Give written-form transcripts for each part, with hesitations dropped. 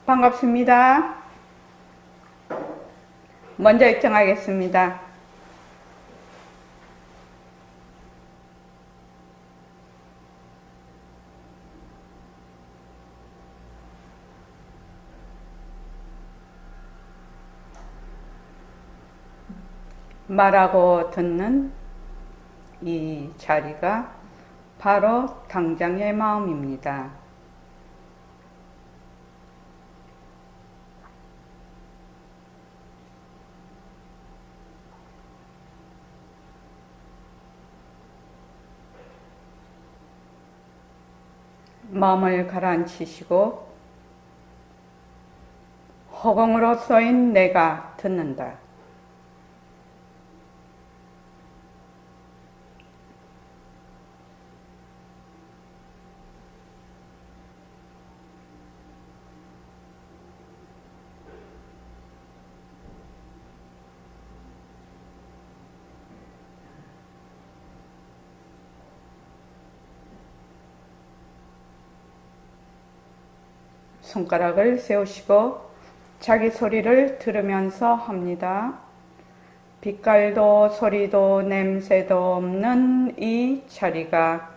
반갑습니다. 먼저 입장하겠습니다. 말하고 듣는 이 자리가 바로 당장의 마음입니다. 마음을 가라앉히시고 허공으로 쏘인 내가 듣는다. 손가락을 세우시고 자기 소리를 들으면서 합니다. 빛깔도 소리도 냄새도 없는 이 자리가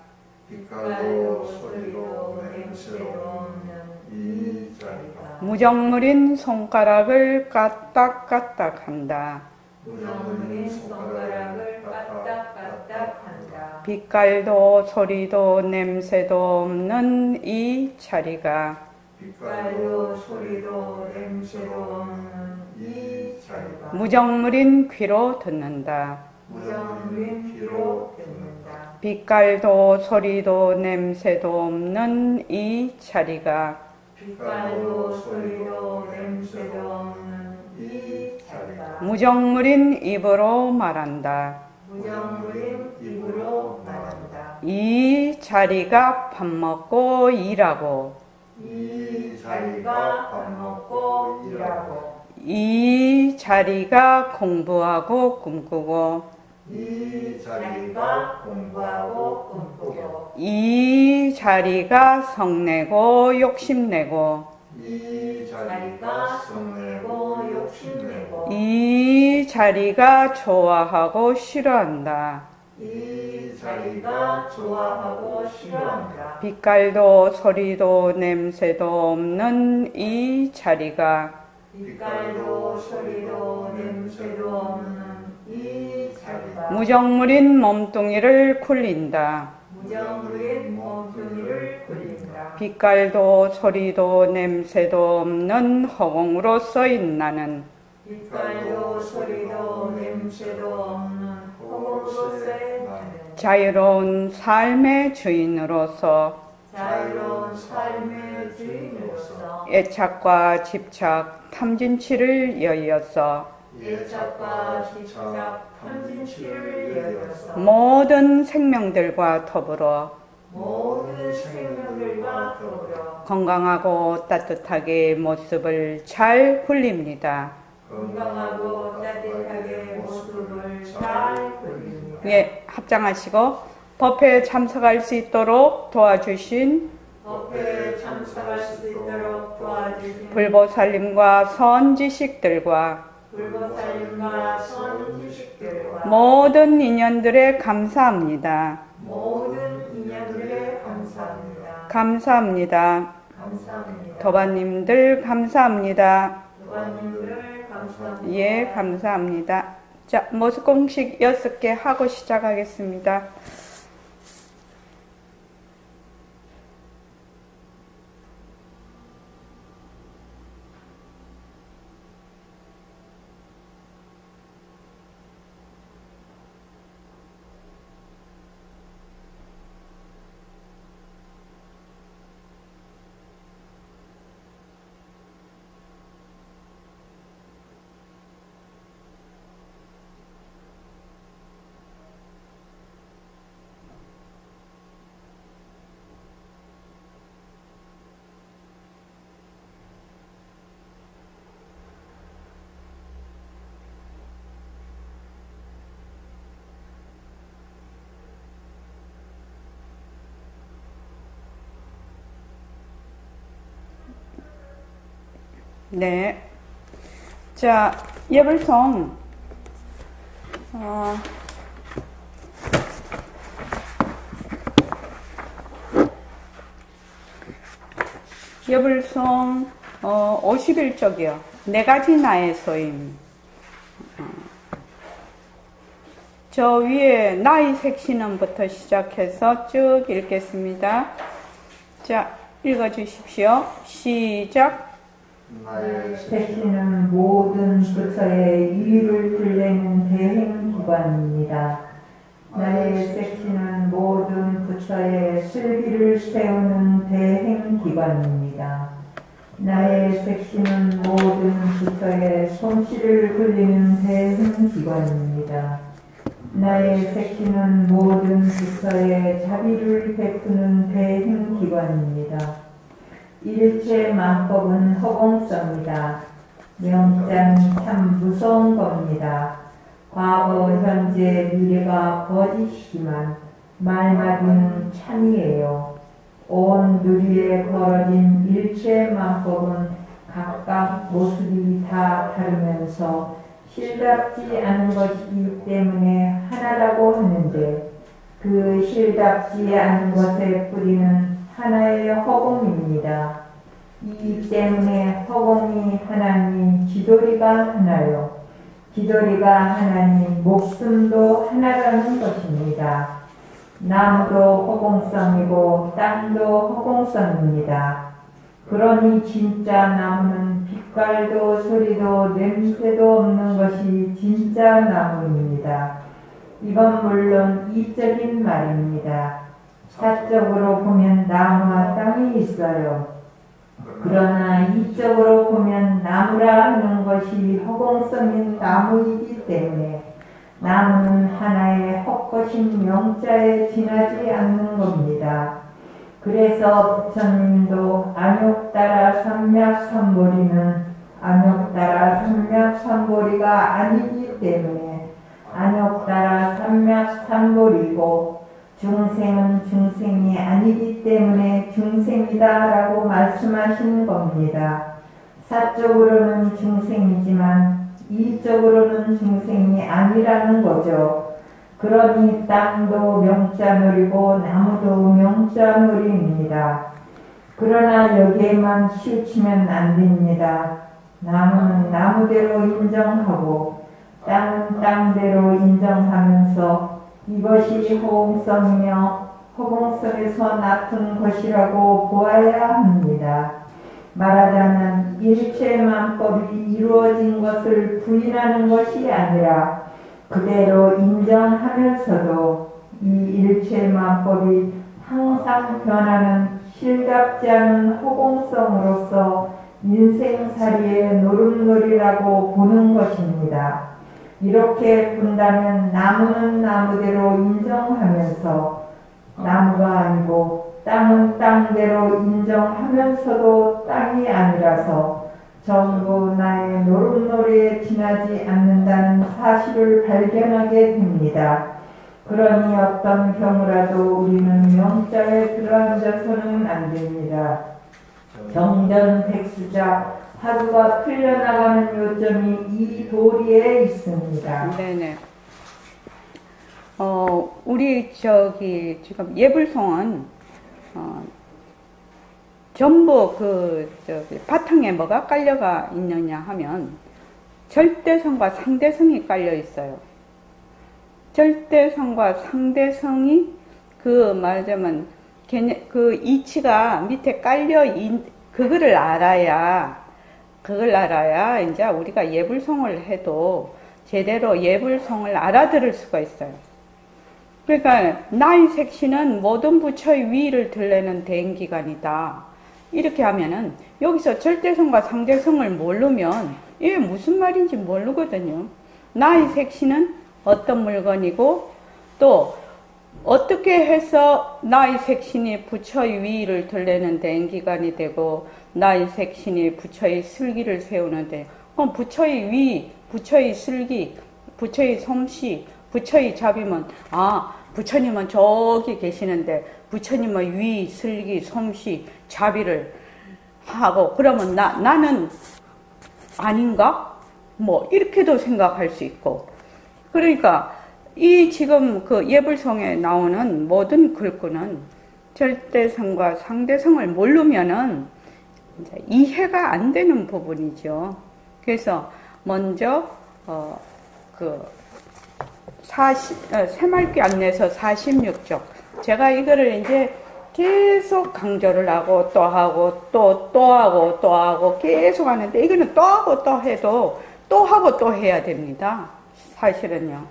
빛깔도 소리도 냄새도 없는 이 자리가 무정물인 손가락을 까딱까딱 한다. 무정물인 손가락을 까딱까딱 한다. 빛깔도 소리도 냄새도 없는 이 자리가 빛깔도 소리도 냄새도 없는 이 자리가 무정물인 귀로 듣는다. 무정물인 귀로 듣는다. 빛깔도 소리도 냄새도 없는 이 자리가 빛깔도 소리도 냄새도 없는 이 자리가 무정물인 입으로 말한다. 무정물인 입으로 말한다. 이 자리가 밥 먹고 일하고 이 자리가 밥 먹고 일하고 이 자리가 공부하고 꿈꾸고 이 자리가 공부하고 꿈꾸고 이 자리가 성내고 욕심내고 이 자리가 성내고 욕심내고 이 자리가 좋아하고 싫어한다. 이 자리가 좋아하고 싫어한다. 빛깔도 소리도 냄새도 없는 이 자리가 빛깔도 소리도 냄새도 없는 이 자리가 무정물인 몸뚱이를 굴린다. 무정물인 몸뚱이를 굴린다. 빛깔도 소리도 냄새도 없는 허공으로 쏘인 나는 빛깔도 소리도 냄새도 없는 허공으로서의 나는 자유로운 삶의 주인으로서 자유로운 삶의 주인으로서 애착과 집착, 탐진치를 여의어서 애착과 집착, 탐진치를 여의어서 모든 생명들과 더불어 모든 생명들과 더불어 건강하고 따뜻하게 모습을 잘 굴립니다. 건강하고 따뜻하게 모습을 잘 굴립니다. 예, 합장하시고 법회에 참석할 수 있도록 도와주신 법회에 참석할 수 있도록 도와주신 불보살님과 선지식들과 불보살님과 선지식들과 모든 인연들에 감사합니다. 모든 인연들에 감사합니다. 감사합니다. 감사합니다. 도반님들 감사합니다. 도반님들 감사합니다. 예, 감사합니다. 자, 모습 공식 6개 하고 시작하겠습니다. 네. 자, 예불송. 예불송 51쪽이요. 네 가지 나의 소임. 저 위에 나의 색신음부터 시작해서 쭉 읽겠습니다. 자, 읽어주십시오. 시작. 나의 색신은 모든 부처의 이의를 드러내는 대행기관입니다. 나의 색신은 모든 부처의 슬기를 세우는 대행기관입니다. 나의 색신은 모든 부처의 솜씨를 굴리는 대행기관입니다. 나의 색신은 모든 부처의 자비를 베푸는 대행기관입니다. 일체 만법은 허공성이다. 명자는 참 무서운 겁니다. 과거, 현재, 미래가 거짓이지만 말마디는 참이에요. 온 누리에 걸어진 일체 만법은 각각 모습이 다 다르면서 실답지 않은 것이기 때문에 하나라고 하는데 그 실답지 않은 것의 뿌리는 하나의 허공입니다. 이 때문에 허공이 하나니 지도리가 하나요. 지도리가 하나니 목숨도 하나라는 것입니다. 나무도 허공성이고 땅도 허공성입니다. 그러니 진짜 나무는 빛깔도 소리도 냄새도 없는 것이 진짜 나무입니다. 이건 물론 이적인 말입니다. 사적으로 보면 나무와 땅이 있어요. 그러나 이적으로 보면 나무라 하는 것이 허공성인 나무이기 때문에 나무는 하나의 헛것인 명자에 지나지 않는 겁니다. 그래서 부처님도 안욕따라 삼맥삼보리는 안욕따라 삼맥삼보리가 아니기 때문에 안욕따라 삼맥삼보리고 중생은 중생이 아니기 때문에 중생이다라고 말씀하신 겁니다. 사적으로는 중생이지만 이적으로는 중생이 아니라는 거죠. 그러니 땅도 명자놀이고 나무도 명자놀이입니다. 그러나 여기에만 치우치면 안 됩니다. 나무는 나무대로 인정하고 땅은 땅대로 인정하면서 이것이 허공성이며 허공성에서 나쁜 것이라고 보아야 합니다. 말하자면 일체만법이 이루어진 것을 부인하는 것이 아니라 그대로 인정하면서도 이 일체만법이 항상 변하는 실답지 않은 허공성으로서 인생살이의 노름놀이라고 보는 것입니다. 이렇게 본다면 나무는 나무대로 인정하면서 나무가 아니고 땅은 땅대로 인정하면서도 땅이 아니라서 전부 나의 노름놀이에 지나지 않는다는 사실을 발견하게 됩니다. 그러니 어떤 경우라도 우리는 명자에 들어앉아서는 안 됩니다. 정전백수자 하루가 풀려나가는 요점이 이 도리에 있습니다. 네네. 우리 지금 예불송은 전부 바탕에 뭐가 깔려가 있느냐 하면 절대성과 상대성이 깔려 있어요. 절대성과 상대성이 말하자면 그 이치가 밑에 깔려 그거를 알아야 이제 우리가 예불송을 해도 제대로 예불송을 알아들을 수가 있어요. 그러니까 나의 색신은 모든 부처의 위를 드러내는 대행기관이다. 이렇게 하면은 여기서 절대성과 상대성을 모르면 이게 무슨 말인지 모르거든요. 나의 색신은 어떤 물건이고 또 어떻게 해서 나의 색신이 부처의 위를 드러내는 대행기관이 되고 나의 색신이 부처의 슬기를 세우는데 그럼 부처의 위, 부처의 슬기, 부처의 솜씨, 부처의 자비면 부처님은 저기 계시는데 부처님의 위, 슬기, 솜씨, 자비를 하고 그러면 나는 아닌가? 뭐 이렇게도 생각할 수 있고. 그러니까 이 지금 그 예불성에 나오는 모든 글귀는 절대성과 상대성을 모르면은 이제 이해가 안 되는 부분이죠. 그래서 먼저 새말귀 안내서 46쪽, 제가 이거를 이제 계속 강조를 하고 또 하고 또 하고 계속 하는데, 이거는 또 하고 또 해도 또 하고 또 해야 됩니다. 사실은요.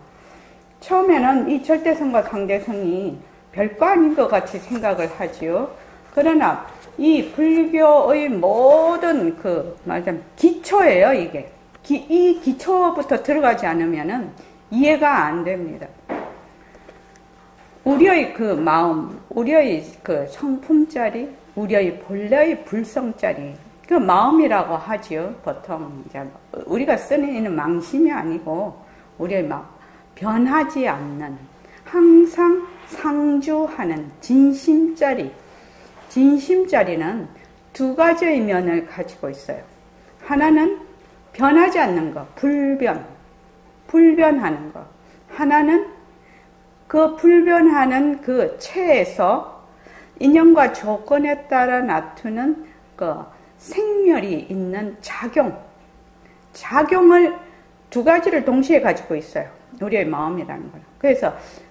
처음에는 이 절대성과 상대성이 별거 아닌 것 같이 생각을 하지요. 그러나 이 불교의 모든 말하자면 기초예요, 이게. 이 기초부터 들어가지 않으면은 이해가 안 됩니다. 우리의 그 마음, 우리의 그 성품짜리, 우리의 본래의 불성짜리, 그 마음이라고 하지요. 보통 이제 우리가 쓰는 망심이 아니고 우리의 마음, 변하지 않는, 항상 상주하는 진심짜리. 진심짜리는 두 가지의 면을 가지고 있어요. 하나는 변하지 않는 것, 불변하는 것. 하나는 그 불변하는 그 체에서 인연과 조건에 따라 나타나는 그 생멸이 있는 작용을 두 가지를 동시에 가지고 있어요. 우리의 마음이라는 거는.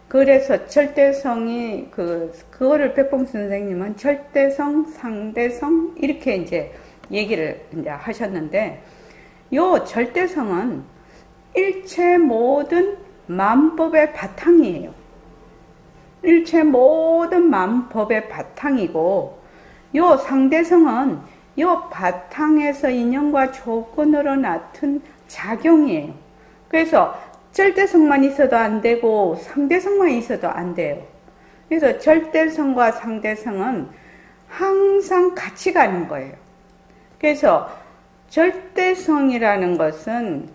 그래서 절대성이 그거를 백봉 선생님은 절대성, 상대성 이렇게 이제 얘기를 이제 하셨는데, 요 절대성은 일체 모든 만법의 바탕이에요. 일체 모든 만법의 바탕이고, 요 상대성은 요 바탕에서 인연과 조건으로 나타난 작용이에요. 그래서 절대성만 있어도 안 되고 상대성만 있어도 안 돼요. 그래서 절대성과 상대성은 항상 같이 가는 거예요. 그래서 절대성이라는 것은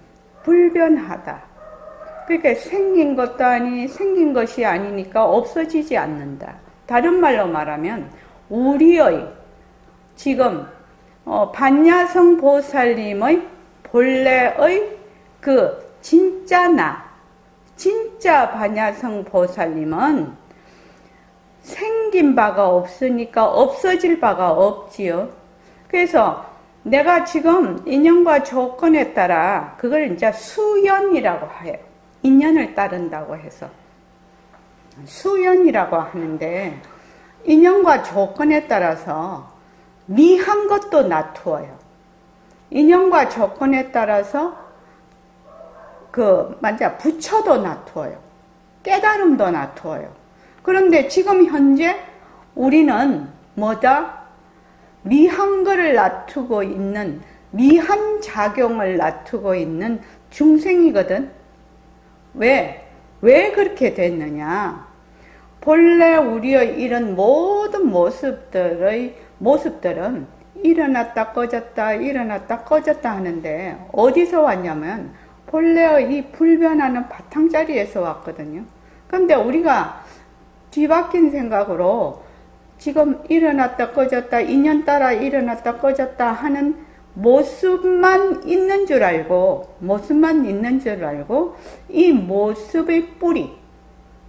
불변하다. 그러니까 생긴 것도 생긴 것이 아니니까 없어지지 않는다. 다른 말로 말하면 우리의 지금 반야성 보살님의 본래의 진짜 반야성 보살님은 생긴 바가 없으니까 없어질 바가 없지요. 그래서 내가 지금 인연과 조건에 따라 그걸 이제 수연이라고 해요. 인연을 따른다고 해서 수연이라고 하는데, 인연과 조건에 따라서 미한 것도 나투어요. 인연과 조건에 따라서 부처도 나투어요. 깨달음도 나투어요. 그런데 지금 현재 우리는 미한 거를 놔두고 있는, 미한 작용을 놔두고 있는 중생이거든. 왜 그렇게 됐느냐? 본래 우리의 이런 모든 모습들은 일어났다 꺼졌다 하는데, 어디서 왔냐면 본래의 이 불변하는 바탕자리에서 왔거든요. 그런데 우리가 뒤바뀐 생각으로 지금 일어났다 꺼졌다, 인연 따라 일어났다 꺼졌다 하는 모습만 있는 줄 알고, 이 모습의 뿌리,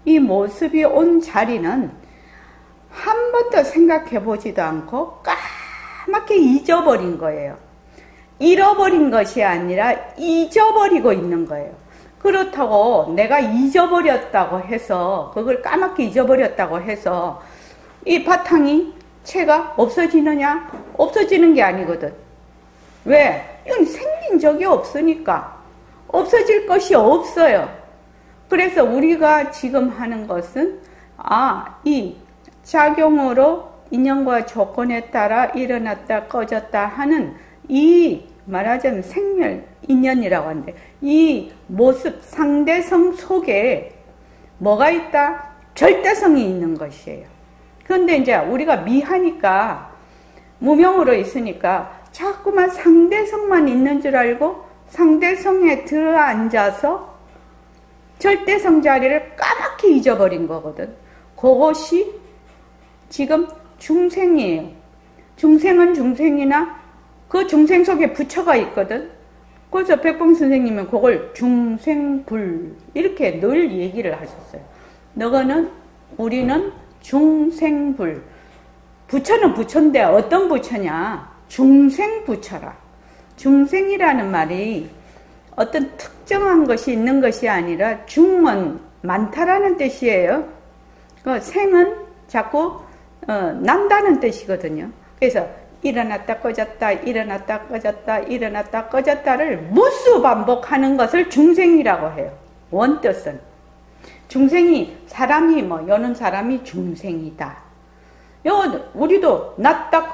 이 모습이 온 자리는 한 번도 생각해 보지도 않고 까맣게 잊어버린 거예요. 잃어버린 것이 아니라 잊어버리고 있는 거예요. 그렇다고 내가 잊어버렸다고 해서, 그걸 까맣게 잊어버렸다고 해서 이 바탕이, 체가 없어지느냐? 없어지는 게 아니거든. 왜? 이건 생긴 적이 없으니까. 없어질 것이 없어요. 그래서 우리가 지금 하는 것은 이 작용으로 인연과 조건에 따라 일어났다 꺼졌다 하는 이 말하자면 생멸 인연이라고 하는데, 이 모습 상대성 속에 뭐가 있다? 절대성이 있는 것이에요. 그런데 이제 우리가 미하니까, 무명으로 있으니까 자꾸만 상대성만 있는 줄 알고 상대성에 들어앉아서 절대성 자리를 까맣게 잊어버린 거거든. 그것이 지금 중생이에요. 중생은 중생이나 그 중생 속에 부처가 있거든. 그래서 백봉 선생님은 그걸 중생불 이렇게 늘 얘기를 하셨어요. 너거는 우리는 중생불. 부처는 부처인데 어떤 부처냐? 중생부처라. 중생이라는 말이 어떤 특정한 것이 있는 것이 아니라 중은 많다라는 뜻이에요. 그 생은 자꾸 난다는 뜻이거든요. 그래서 일어났다 꺼졌다 일어났다 꺼졌다 일어났다 꺼졌다를 무수 반복하는 것을 중생이라고 해요. 원뜻은 중생이 사람이 여는 사람이 중생이다. 우리도 났다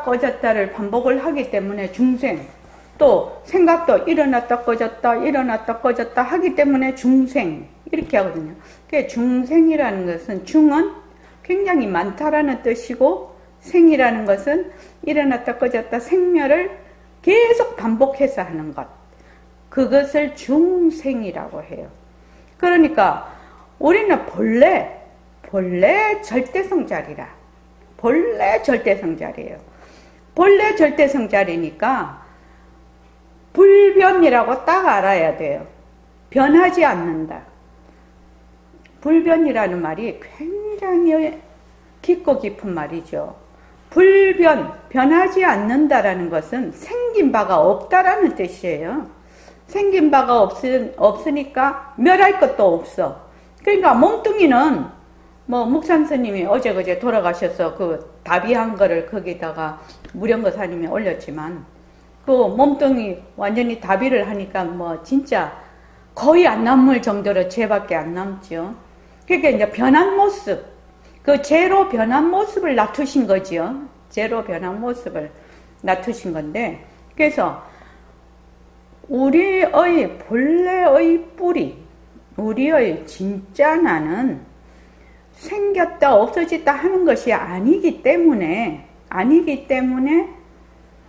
꺼졌다를 반복을 하기 때문에 중생, 또 생각도 일어났다 꺼졌다 하기 때문에 중생 이렇게 하거든요. 그러니까 중생이라는 것은 중은 굉장히 많다라는 뜻이고 생이라는 것은 일어났다 꺼졌다 생멸을 계속 반복해서 하는 것, 그것을 중생이라고 해요. 그러니까 우리는 본래 절대성자리라. 본래 절대성자리예요. 본래 절대성자리니까 불변이라고 딱 알아야 돼요. 변하지 않는다. 불변이라는 말이 굉장히 깊고 깊은 말이죠. 변하지 않는다라는 것은 생긴 바가 없다라는 뜻이에요. 생긴 바가 없으니까 멸할 것도 없어. 그러니까 몸뚱이는 묵산 스님이 어제 돌아가셔서 그 다비한 거를 거기다가 무령거사님이 올렸지만 그 몸뚱이 완전히 다비를 하니까 진짜 거의 안 남을 정도로 죄밖에 안 남죠. 그러니까 이제 변한 모습, 그 죄로 변한 모습을 놔두신 거지요. 죄로 변한 모습을 놔두신 건데, 그래서 우리의 본래의 뿌리, 우리의 진짜 나는 생겼다 없어졌다 하는 것이 아니기 때문에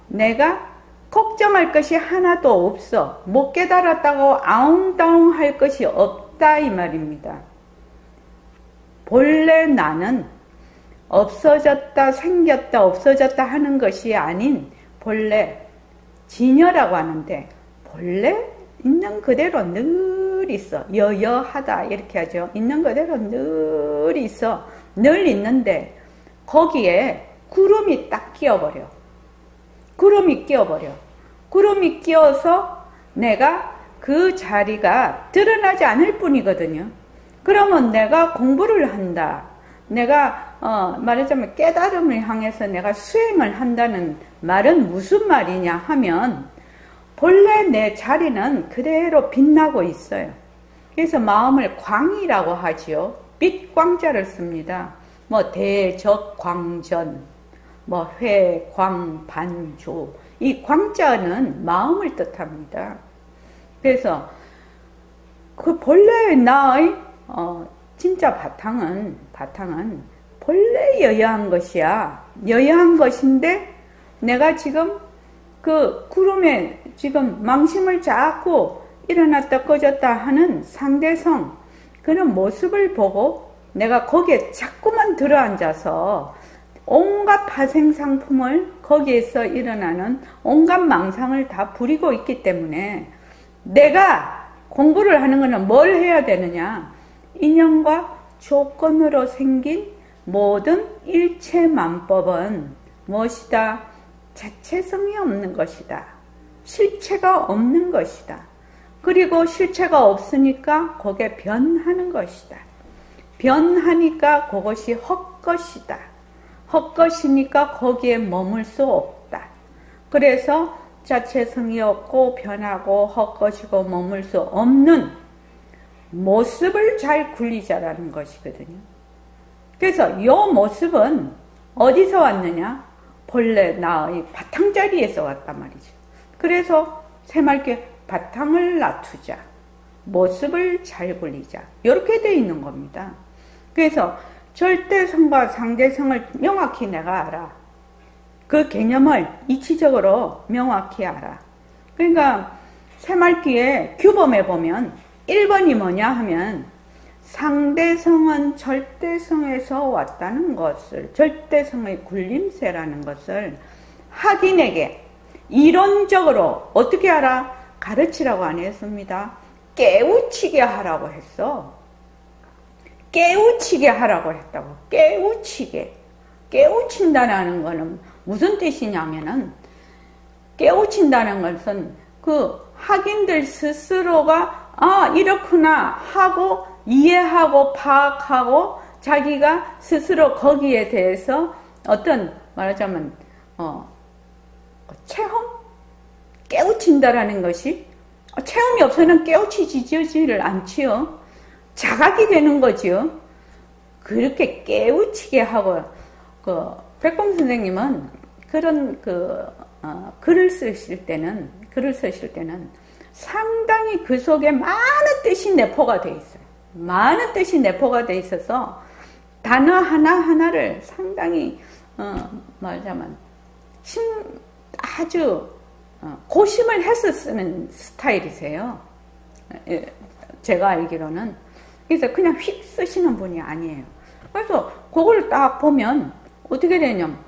내가 걱정할 것이 하나도 없어. 못 깨달았다고 아웅다웅 할 것이 없다 이 말입니다. 본래 나는 없어졌다 생겼다 없어졌다 하는 것이 아닌 본래 진여라고 하는데, 본래 있는 그대로 늘 있어. 여여하다 이렇게 하죠. 있는 그대로 늘 있어. 늘 있는데 거기에 구름이 딱 끼어버려. 구름이 끼어서 내가 그 자리가 드러나지 않을 뿐이거든요. 그러면 내가 공부를 한다. 내가 말하자면 깨달음을 향해서 내가 수행을 한다는 말은 무슨 말이냐 하면 본래 내 자리는 그대로 빛나고 있어요. 그래서 마음을 광이라고 하지요. 빛광자를 씁니다. 대적광전, 회광반조. 이 광자는 마음을 뜻합니다. 그래서 그 본래의 나의 진짜 바탕은 본래 여여한 것이야. 여여한 것인데 내가 지금 그 구름에 지금 망심을 자꾸 일어났다 꺼졌다 하는 상대성, 그런 모습을 보고 내가 거기에 자꾸만 들어앉아서 온갖 파생상품을 거기에서 일어나는 온갖 망상을 다 부리고 있기 때문에 내가 공부를 하는 것은 뭘 해야 되느냐? 인연과 조건으로 생긴 모든 일체만법은 무엇이다? 자체성이 없는 것이다. 실체가 없는 것이다. 그리고 실체가 없으니까 거기에 변하는 것이다. 변하니까 그것이 헛것이다. 헛것이니까 거기에 머물 수 없다. 그래서 자체성이 없고 변하고 헛것이고 머물 수 없는 모습을 잘 굴리자라는 것이거든요. 그래서 이 모습은 어디서 왔느냐? 본래 나의 바탕자리에서 왔단 말이죠. 그래서 새맑게 바탕을 놔두자. 모습을 잘 굴리자. 이렇게 되어 있는 겁니다. 그래서 절대성과 상대성을 명확히 내가 알아. 그 개념을 이치적으로 명확히 알아. 그러니까 새맑기에 규범해 보면 1번이 뭐냐 하면 상대성은 절대성에서 왔다는 것을, 절대성의 굴림새라는 것을 확인에게 이론적으로 어떻게 하라? 가르치라고 안 했습니다. 깨우치게 하라고 했어. 깨우치게 하라고 했다고. 깨우치게. 깨우친다는 거는 무슨 뜻이냐면은, 깨우친다는 것은 그 학인들 스스로가 이렇구나 하고 이해하고 파악하고 자기가 스스로 거기에 대해서 어떤 말하자면 체험? 깨우친다라는 것이 체험이 없으면 깨우치지지를 않지요. 자각이 되는 거지요. 그렇게 깨우치게 하고 백범 선생님은 그런 글을 쓰실 때는 상당히 그 속에 많은 뜻이 내포가 돼 있어요. 많은 뜻이 내포가 돼 있어서 단어 하나하나를 상당히 말하자면 아주 고심을 해서 쓰는 스타일이세요. 제가 알기로는. 그래서 그냥 휙 쓰시는 분이 아니에요. 그래서 그걸 딱 보면 어떻게 되냐면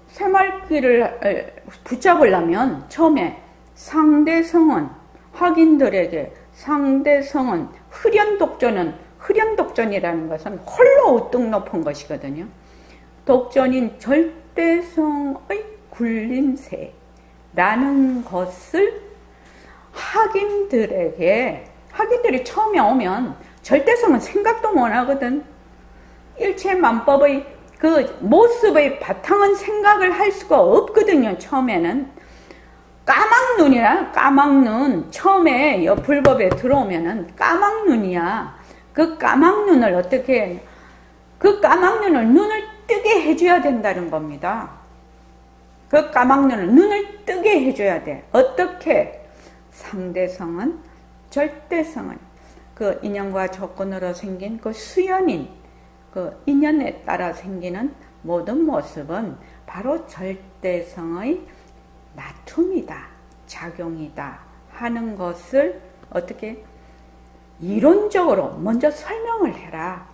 새말귀를 붙잡으려면 처음에 상대성은 학인들에게 상대성은 흐련독전이라는 것은 홀로 우뚝 높은 것이거든요. 독전인 절대성의 굴림새라는 것을 학인들이 처음에 오면 절대성은 생각도 못 하거든. 일체만법의 그 모습의 바탕은 생각을 할 수가 없거든요. 처음에는 까막눈 처음에 불법에 들어오면은 까막눈이야. 그 까막눈을 어떻게 해? 그 까막눈을 눈을 뜨게 해줘야 된다는 겁니다. 그 까막눈을 눈을 뜨게 해줘야 돼. 어떻게? 상대성은 절대성은 그 인연과 조건으로 생긴 그 수연인 그 인연에 따라 생기는 모든 모습은 바로 절대성의 나툼이다, 작용이다 하는 것을 어떻게 이론적으로 먼저 설명을 해라.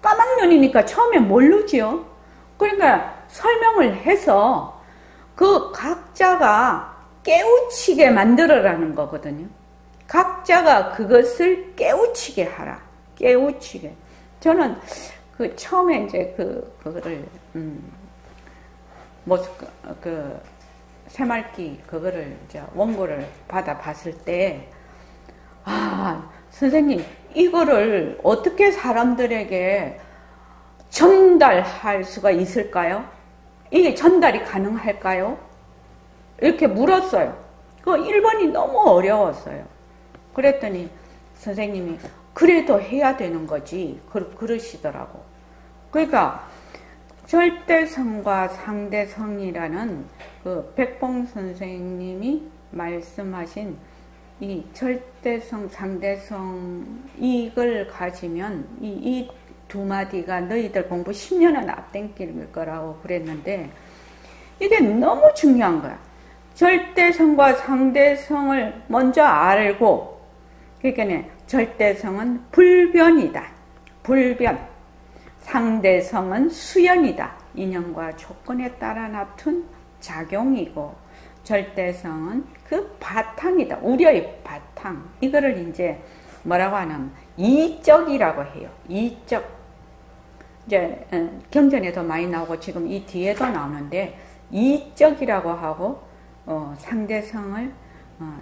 까막눈이니까 처음에 모르지요. 그러니까 설명을 해서 그 각자가 깨우치게 만들어라는 거거든요. 각자가 그것을 깨우치게 하라. 깨우치게. 저는 그 처음에 이제 그거를 새말귀 그거를 이제 원고를 받아 봤을 때 선생님 이거를 어떻게 사람들에게 전달할 수가 있을까요? 이게 전달이 가능할까요? 이렇게 물었어요. 그 1번이 너무 어려웠어요. 그랬더니 선생님이 그래도 해야 되는 거지 그러시더라고. 그러니까 절대성과 상대성이라는 그 백봉 선생님이 말씀하신 이 절대성, 상대성 이걸 가지면 이 두 마디가 너희들 공부 10년은 앞당길 거라고 그랬는데 이게 너무 중요한 거야. 절대성과 상대성을 먼저 알고 그러니까 절대성은 불변이다. 불변. 상대성은 수연이다. 인연과 조건에 따라 나툰 작용이고 절대성은 그 바탕이다. 우려의 바탕. 이거를 이제 뭐라고 하냐면 이적이라고 해요. 이적. 이제 경전에도 많이 나오고 지금 이 뒤에도 나오는데 이적이라고 하고 상대성을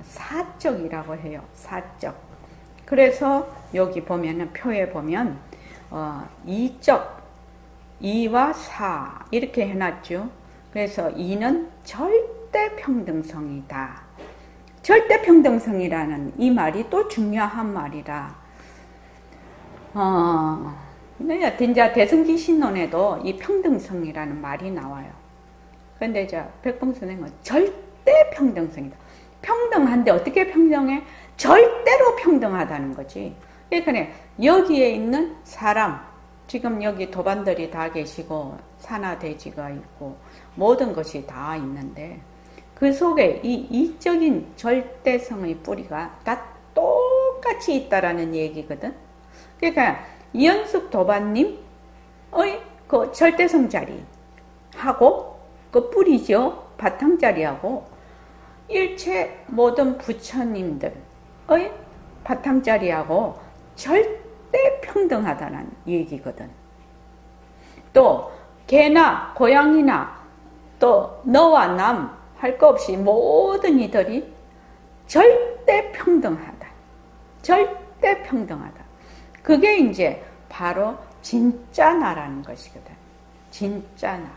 사적이라고 해요. 사적. 그래서 여기 보면은 표에 보면 이적, 이와 사 이렇게 해놨죠. 그래서 이는 절대평등성이다. 절대평등성이라는 이 말이 또 중요한 말이라. 진짜 대승기신론에도 이 평등성이라는 말이 나와요. 그런데 이제 백봉 선생님은 절대평등성이다. 평등한데 어떻게 평등해? 절대로 평등하다는 거지. 그러니까 여기에 있는 사람, 지금 여기 도반들이 다 계시고 산하돼지가 있고 모든 것이 다 있는데 그 속에 이 이적인 절대성의 뿌리가 다 똑같이 있다라는 얘기거든. 그러니까 이연숙 도반님의 그 절대성 자리 하고 그 뿌리죠. 바탕자리하고 일체 모든 부처님들의 바탕자리하고 절대 평등하다는 얘기거든. 또 개나 고양이나 또 너와 남 할 것 없이 모든 이들이 절대 평등하다. 절대 평등하다. 그게 이제 바로 진짜 나라는 것이거든. 진짜 나.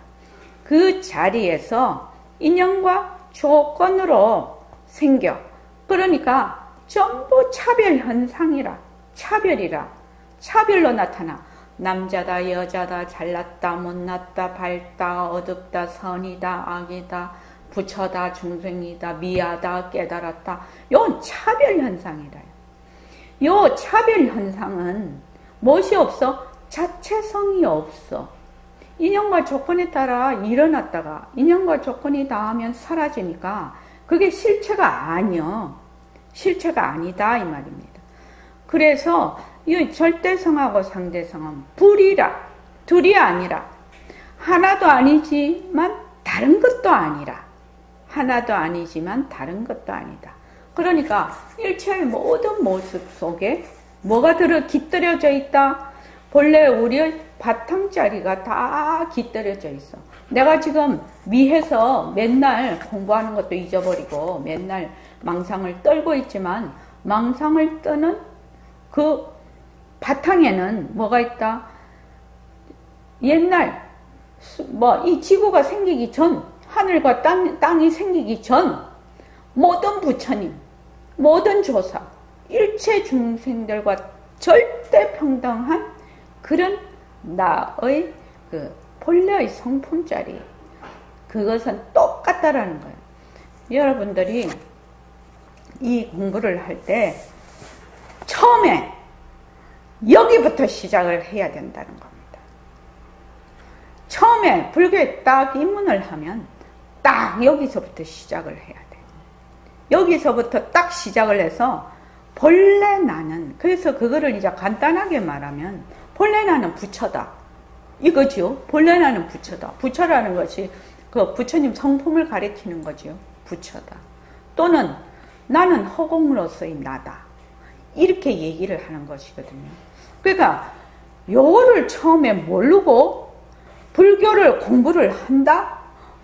그 자리에서 인연과 조건으로 생겨. 그러니까 전부 차별 현상이라. 차별이라. 차별로 나타나. 남자다, 여자다, 잘났다, 못났다, 밝다, 어둡다, 선이다, 악이다, 부처다, 중생이다, 미하다, 깨달았다. 이건 차별 현상이라. 요 차별 현상은 무엇이 없어? 자체성이 없어. 인연과 조건에 따라 일어났다가 인연과 조건이 닿으면 사라지니까 그게 실체가 아니여. 실체가 아니다 이 말입니다. 그래서 이 절대성하고 상대성은 불이라. 둘이 아니라 하나도 아니지만 다른 것도 아니라 하나도 아니지만 다른 것도 아니다. 그러니까 일체의 모든 모습 속에 뭐가 깃들여져 있다? 본래 우리의 바탕자리가 다 깃들여져 있어. 내가 지금 미해서 맨날 공부하는 것도 잊어버리고 맨날 망상을 떨고 있지만 망상을 떠는 그 바탕에는 뭐가 있다? 옛날 이 지구가 생기기 전 하늘과 땅이 생기기 전 모든 부처님, 모든 조사, 일체 중생들과 절대 평등한 그런 나의 그 본래의 성품자리, 그것은 똑같다라는 거예요. 여러분들이 이 공부를 할 때 처음에 여기부터 시작을 해야 된다는 겁니다. 처음에 불교에 딱 입문을 하면 딱 여기서부터 시작을 해야 돼. 여기서부터 딱 시작을 해서 본래 나는, 그래서 그거를 이제 간단하게 말하면 본래 나는 부처다. 이거죠. 본래 나는 부처다. 부처라는 것이 그 부처님 성품을 가리키는 거죠. 부처다. 또는 나는 허공으로서의 나다. 이렇게 얘기를 하는 것이거든요. 그러니까 요거를 처음에 모르고 불교를 공부를 한다?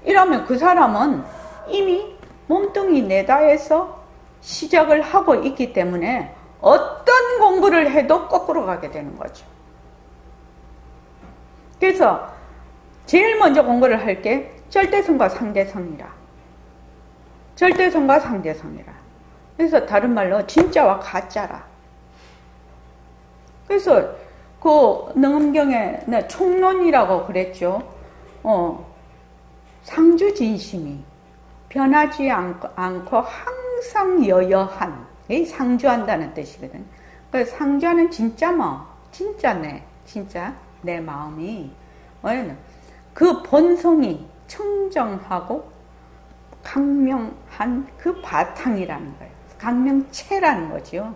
이러면 그 사람은 이미 몸뚱이 내다에서 시작을 하고 있기 때문에 어떤 공부를 해도 거꾸로 가게 되는 거죠. 그래서 제일 먼저 공부를 할 게 절대성과 상대성이라. 절대성과 상대성이라. 그래서 다른 말로 진짜와 가짜라. 그래서 그 능엄경에 총론이라고 그랬죠. 상주진심이 변하지 않고 항상 여여한, 상주한다는 뜻이거든. 그 상주하는 진짜 마음, 진짜 내 마음이 그 본성이 청정하고 강명한 그 바탕이라는 거예요. 강명체라는 거죠.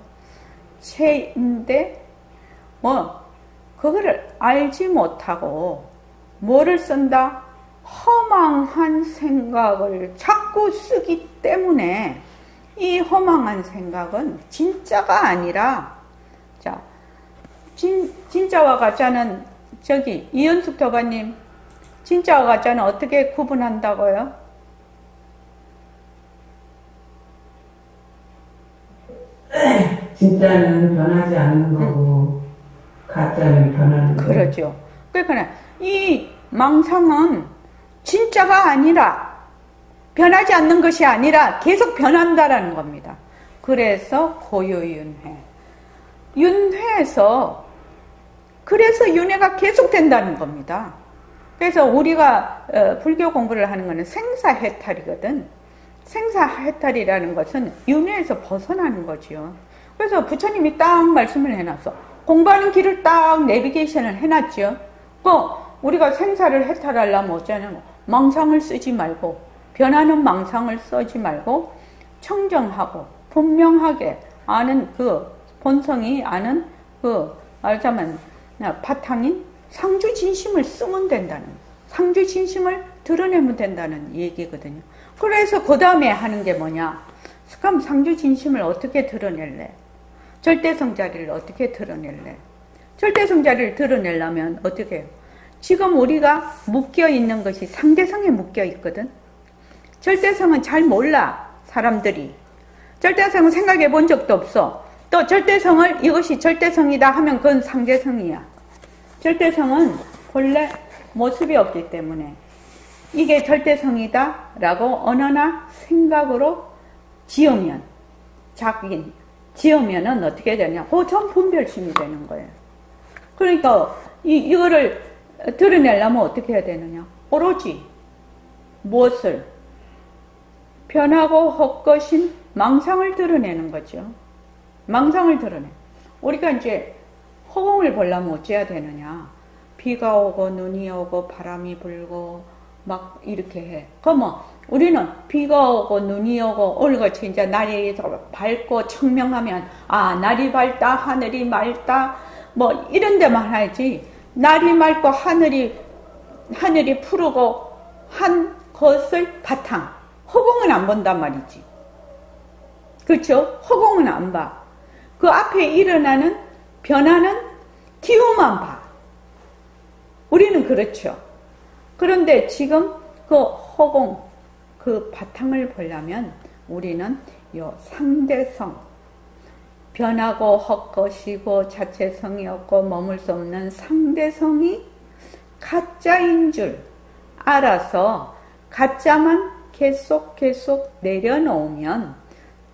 체인데 그거를 알지 못하고 뭐를 쓴다? 허망한 생각을 자꾸 쓰기 때문에 이 허망한 생각은 진짜가 아니라, 자, 진짜와 가짜는 저기 이현숙 도가님, 진짜와 가짜는 어떻게 구분한다고요? 진짜는 변하지 않는 거고 가짜는 변하는 거고. 그렇죠. 그러니까 이 망상은 진짜가 아니라, 변하지 않는 것이 아니라 계속 변한다라는 겁니다. 그래서 고요윤회. 윤회에서, 그래서 윤회가 계속 된다는 겁니다. 그래서 우리가 불교 공부를 하는 것은 생사해탈이거든. 생사해탈이라는 것은 윤회에서 벗어나는 거지요. 그래서 부처님이 딱 말씀을 해놨어. 공부하는 길을 딱 내비게이션을 해놨죠. 우리가 생사를 해탈하려면 어쩌냐면 망상을 쓰지 말고, 변하는 망상을 쓰지 말고 청정하고 분명하게 아는 그 본성이 아는 그 말하자면 바탕인 상주진심을 쓰면 된다는 거예요. 상주 진심을 드러내면 된다는 얘기거든요. 그래서 그 다음에 하는 게 뭐냐? 그럼 상주 진심을 어떻게 드러낼래? 절대성 자리를 어떻게 드러낼래? 절대성 자리를 드러내려면 어떻게 해요? 지금 우리가 묶여있는 것이 상대성에 묶여있거든. 절대성은 잘 몰라, 사람들이. 절대성은 생각해 본 적도 없어. 또 절대성을 이것이 절대성이다 하면 그건 상대성이야. 절대성은 본래 모습이 없기 때문에 이게 절대성이다 라고 언어나 생각으로 지으면, 자기 지으면은 어떻게 되냐? 전 분별심이 되는 거예요. 그러니까 이거를 드러내려면 어떻게 해야 되느냐? 오로지 무엇을? 변하고 헛것인 망상을 드러내는 거죠. 망상을 드러내. 우리가 이제 허공을 보려면 어찌해야 되느냐? 비가 오고 눈이 오고 바람이 불고 막 이렇게 해. 그러면 우리는 비가 오고 눈이 오고 오늘같이 이제 날이 밝고 청명하면 날이 밝다 하늘이 맑다 뭐 이런 데만 하지. 날이 맑고 하늘이 푸르고 한 것을 바탕. 허공은 안 본단 말이지. 그렇죠? 허공은 안 봐. 그 앞에 일어나는 변화는 기후만 봐. 우리는 그렇죠. 그런데 지금 그 허공, 그 바탕을 보려면 우리는 요 상대성, 변하고 헛것이고 자체성이 없고 머물 수 없는 상대성이 가짜인 줄 알아서 가짜만 계속 내려놓으면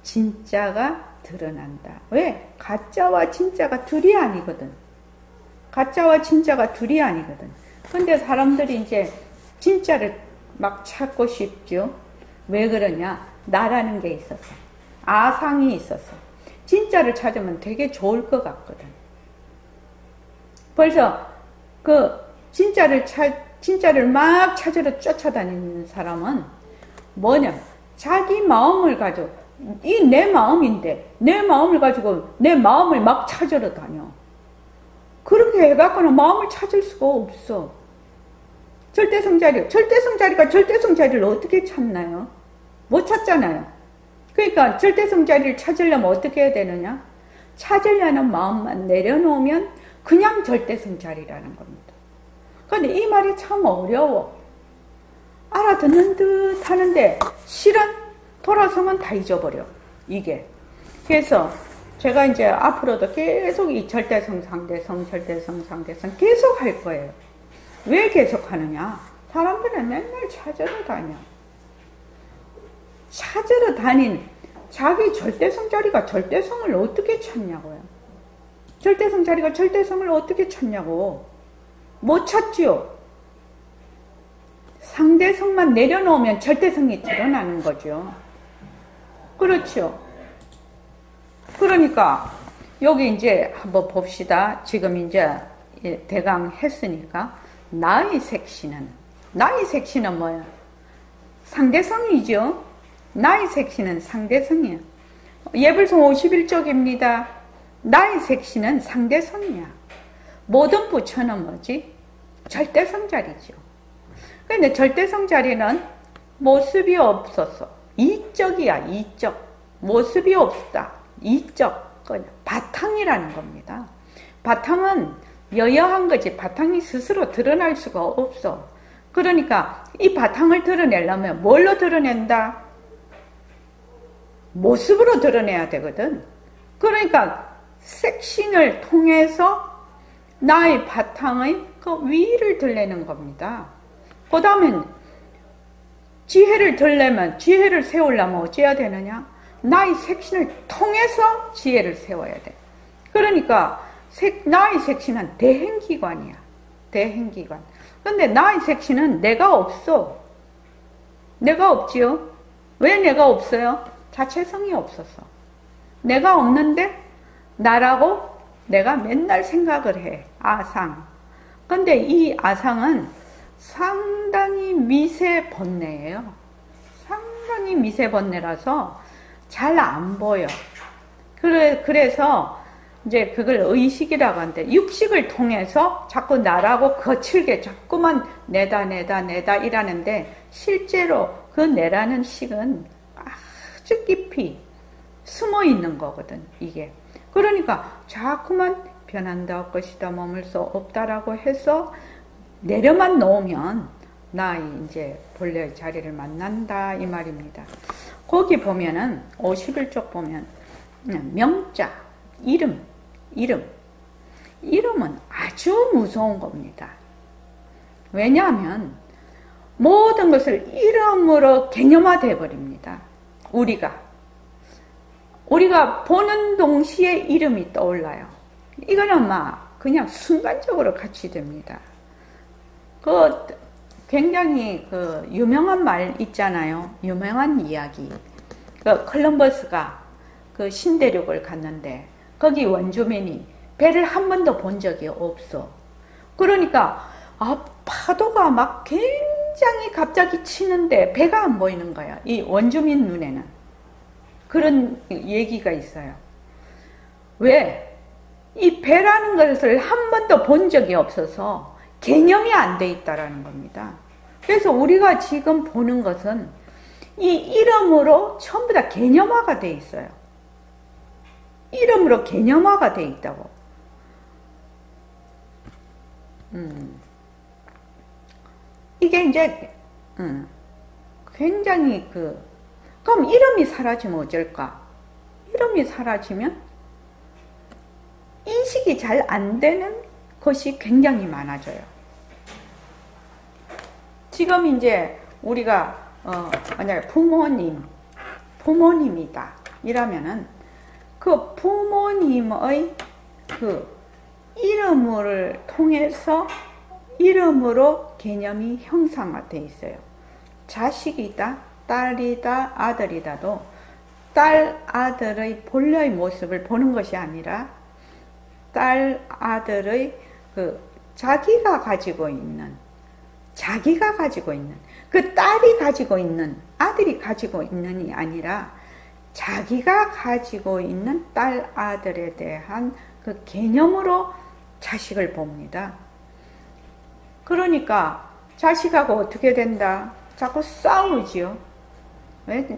진짜가 드러난다. 왜? 가짜와 진짜가 둘이 아니거든. 가짜와 진짜가 둘이 아니거든. 근데 사람들이 이제 진짜를 막 찾고 싶죠. 왜 그러냐? 나라는 게 있어서. 아상이 있어서. 진짜를 찾으면 되게 좋을 것 같거든. 벌써 그 진짜를 막 찾으러 쫓아다니는 사람은 뭐냐? 자기 마음을 가지고 이 내 마음인데 내 마음을 가지고 내 마음을 막 찾으러 다녀. 그렇게 해갖고는 마음을 찾을 수가 없어. 절대성 자리가 절대성 자리를 어떻게 찾나요? 못 찾잖아요. 그러니까 절대성 자리를 찾으려면 어떻게 해야 되느냐? 찾으려는 마음만 내려놓으면 그냥 절대성 자리라는 겁니다. 그런데 이 말이 참 어려워. 알아듣는 듯 하는데 실은 돌아서면 다 잊어버려. 이게. 그래서 제가 이제 앞으로도 계속 이 절대성, 상대성, 절대성, 상대성 계속 할 거예요. 왜 계속 하느냐? 사람들은 맨날 찾으러 다녀. 찾으러 다닌 자기 절대성 자리가 절대성을 어떻게 찾냐고요. 절대성 자리가 절대성을 어떻게 찾냐고. 못 찾지요. 상대성만 내려놓으면 절대성이 드러나는 거죠. 그렇죠. 그러니까 여기 이제 한번 봅시다. 지금 이제 대강 했으니까 나의 색신은 뭐야? 상대성이죠. 나의 색신은 상대성이야. 예불송 51쪽입니다. 나의 색신은 상대성이야. 모든 부처는 뭐지? 절대성 자리죠. 근데 절대성 자리는 모습이 없어서 이적이야. 이적. 모습이 없다. 이적. 바탕이라는 겁니다. 바탕은 여여한 거지 바탕이 스스로 드러날 수가 없어. 그러니까 이 바탕을 드러내려면 뭘로 드러낸다? 모습으로 드러내야 되거든. 그러니까 색신을 통해서 나의 바탕의 그 위를 드러내는 겁니다. 그 다음엔 지혜를 세우려면 어찌해야 되느냐? 나의 색신을 통해서 지혜를 세워야 돼. 그러니까 나의 색신은 대행기관이야. 대행기관. 근데 나의 색신은 내가 없어. 내가 없지요? 왜 내가 없어요? 자체성이 없어서. 내가 없는데 나라고 내가 맨날 생각을 해. 아상. 근데 이 아상은 상당히 미세 번뇌예요. 상당히 미세 번뇌라서 잘 안 보여. 그래서 이제 그걸 의식이라고 하는데, 육식을 통해서 자꾸 나라고 거칠게 자꾸만 내다 이라는데, 실제로 그 내라는 식은 아주 깊이 숨어 있는 거거든, 이게. 그러니까 자꾸만 변한다, 것이다, 머물 수 없다라고 해서 내려만 놓으면 나 이제 본래의 자리를 만난다 이 말입니다. 거기 보면은 51쪽 보면 명자, 이름은 아주 무서운 겁니다. 왜냐하면 모든 것을 이름으로 개념화되어 버립니다. 우리가 보는 동시에 이름이 떠올라요. 이거는 막 그냥 순간적으로 같이 됩니다. 굉장히 유명한 말 있잖아요. 유명한 이야기. 콜럼버스가 신대륙을 갔는데 거기 원주민이 배를 한 번도 본 적이 없어. 그러니까 파도가 막 굉장히 갑자기 치는데 배가 안 보이는 거야. 이 원주민 눈에는. 그런 얘기가 있어요. 왜? 이 배라는 것을 한 번도 본 적이 없어서 개념이 안 돼 있다라는 겁니다. 그래서 우리가 지금 보는 것은 이 이름으로 전부 다 개념화가 돼 있어요. 이름으로 개념화가 돼 있다고. 이게 이제 굉장히 그럼 이름이 사라지면 어쩔까? 이름이 사라지면 인식이 잘 안 되는 것이 굉장히 많아져요. 지금 이제 우리가 만약에 부모님이다 이러면은 그 부모님의 이름을 통해서 이름으로 개념이 형상화되어 있어요. 자식이다, 딸이다, 아들이다도 딸, 아들의 본래의 모습을 보는 것이 아니라 딸, 아들의 자기가 가지고 있는 그 딸이 가지고 있는, 아들이 가지고 있는이 아니라 자기가 가지고 있는 딸, 아들에 대한 그 개념으로 자식을 봅니다. 그러니까 자식하고 어떻게 된다? 자꾸 싸우지요.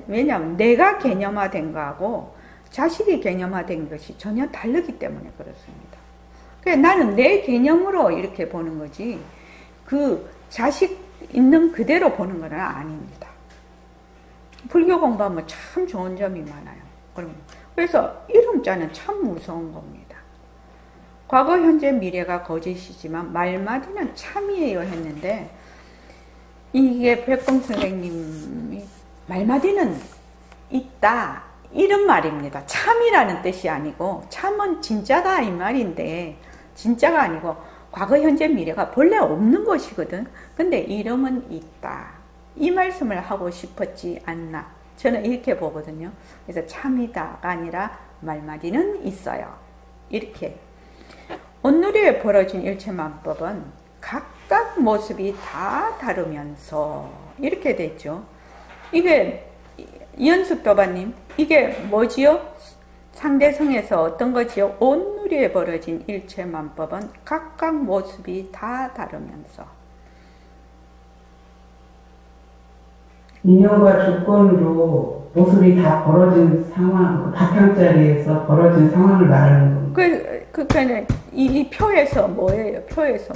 왜냐하면 내가 개념화된 거하고 자식이 개념화된 것이 전혀 다르기 때문에 그렇습니다. 그래서 나는 내 개념으로 이렇게 보는 거지 그 자식 있는 그대로 보는 건 아닙니다. 불교 공부하면 참 좋은 점이 많아요. 그래서 이름자는 참 무서운 겁니다. 과거, 현재, 미래가 거짓이지만 말마디는 참이에요 했는데 이게 백공 선생님이 말마디는 있다 이런 말입니다. 참이라는 뜻이 아니고 참은 진짜다 이 말인데 진짜가 아니고 과거, 현재, 미래가 본래 없는 것이거든. 근데 이름은 있다. 이 말씀을 하고 싶었지 않나. 저는 이렇게 보거든요. 그래서 참이다가 아니라 말마디는 있어요. 이렇게. 온누리에 벌어진 일체만법은 각각 모습이 다 다르면서 이렇게 됐죠. 이게 이연숙도바님 이게 뭐지요? 상대성에서 어떤 거지요? 온누리에 벌어진 일체만법은 각각 모습이 다 다르면서 인연과 조건으로 모습이 다 벌어진 상황, 바탕자리에서 벌어진 상황을 말하는 겁니다. 그러니까 이 표에서 뭐예요? 표에서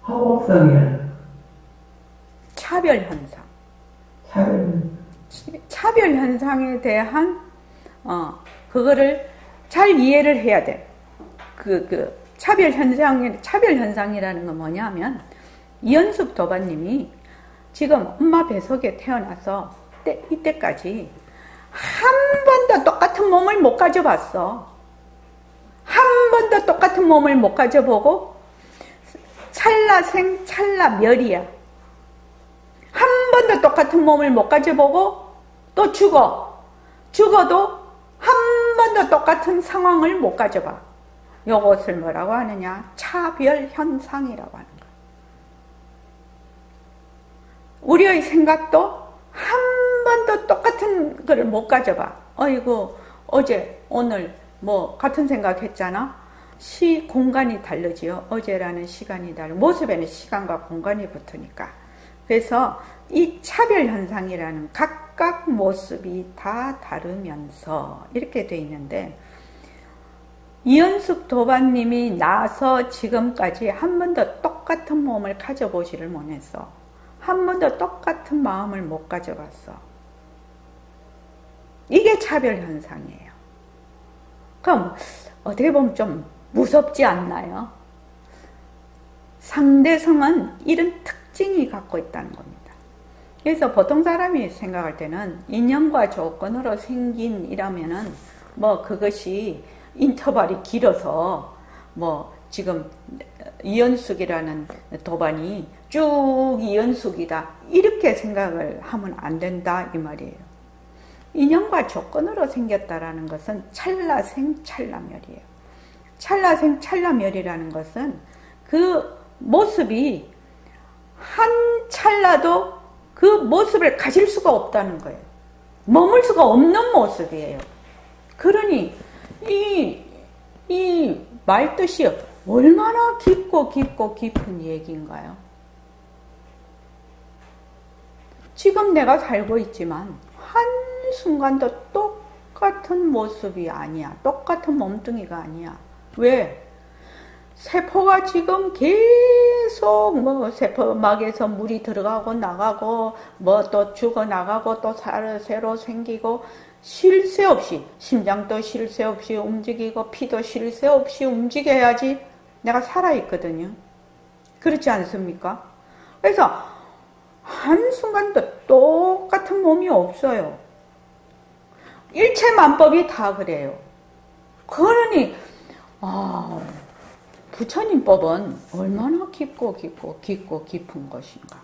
허공성이라는 차별 현상. 차별 현상에 대한 그거를 잘 이해를 해야 돼. 차별 현상이라는 건 뭐냐면 이연숙 도바님이 지금 엄마 뱃속에 태어나서 이때까지 한 번도 똑같은 몸을 못 가져봤어. 한 번도 똑같은 몸을 못 가져보고 찰나생 찰나멸이야. 한 번도 똑같은 몸을 못 가져보고 또 죽어도 한 번도 똑같은 상황을 못 가져봐. 이것을 뭐라고 하느냐? 차별 현상이라고 하는 거야. 우리의 생각도 한 번도 똑같은 것을 못 가져봐. 어이구 어제, 오늘 뭐 같은 생각했잖아. 공간이 다르지요. 어제라는 시간이 다르고 모습에는 시간과 공간이 붙으니까. 그래서 이 차별 현상이라는 각각 모습이 다 다르면서 이렇게 돼 있는데 이현숙 도반님이 나서 지금까지 한 번도 똑같은 몸을 가져보지를 못했어. 한 번도 똑같은 마음을 못 가져봤어. 이게 차별 현상이에요. 그럼 어떻게 보면 좀 무섭지 않나요? 상대성은 이런 특징이 갖고 있다는 겁니다. 그래서 보통 사람이 생각할 때는 인연과 조건으로 생긴 이라면은 뭐 그것이 인터벌이 길어서 뭐 지금 이현숙이라는 도반이 쭉 이현숙이다 이렇게 생각을 하면 안 된다 이 말이에요. 인연과 조건으로 생겼다라는 것은 찰나생 찰나멸이에요. 찰나생 찰나멸이라는 것은 그 모습이 한 찰나도 그 모습을 가질 수가 없다는 거예요. 머물 수가 없는 모습이에요. 그러니 이 말뜻이 얼마나 깊고 깊은 얘기인가요? 지금 내가 살고 있지만 한순간도 똑같은 모습이 아니야. 똑같은 몸뚱이가 아니야. 왜? 세포가 지금 계속 뭐 세포막에서 물이 들어가고 나가고 뭐 또 죽어나가고 또 새로 생기고 쉴 새 없이 심장도 쉴 새 없이 움직이고 피도 쉴 새 없이 움직여야지 내가 살아있거든요. 그렇지 않습니까? 그래서 한순간도 똑같은 몸이 없어요. 일체만법이 다 그래요. 그러니 부처님법은 얼마나 깊고 깊은 것인가.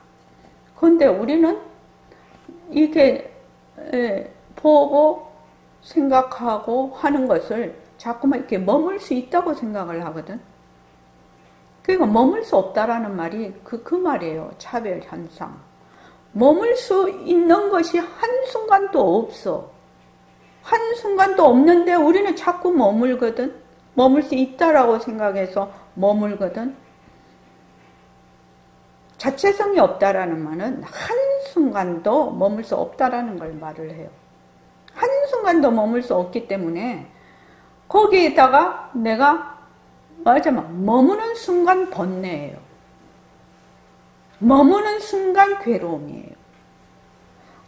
그런데 우리는 이게 보고 생각하고 하는 것을 자꾸만 이렇게 머물 수 있다고 생각을 하거든. 그러니까 머물 수 없다라는 말이 그 말이에요. 차별 현상. 머물 수 있는 것이 한순간도 없어. 한순간도 없는데 우리는 자꾸 머물거든. 머물 수 있다라고 생각해서 머물거든. 자체성이 없다라는 말은 한순간도 머물 수 없다라는 걸 말을 해요. 한순간도 머물 수 없기 때문에 거기에다가 내가 말하자면 머무는 순간 번뇌예요. 머무는 순간 괴로움이에요.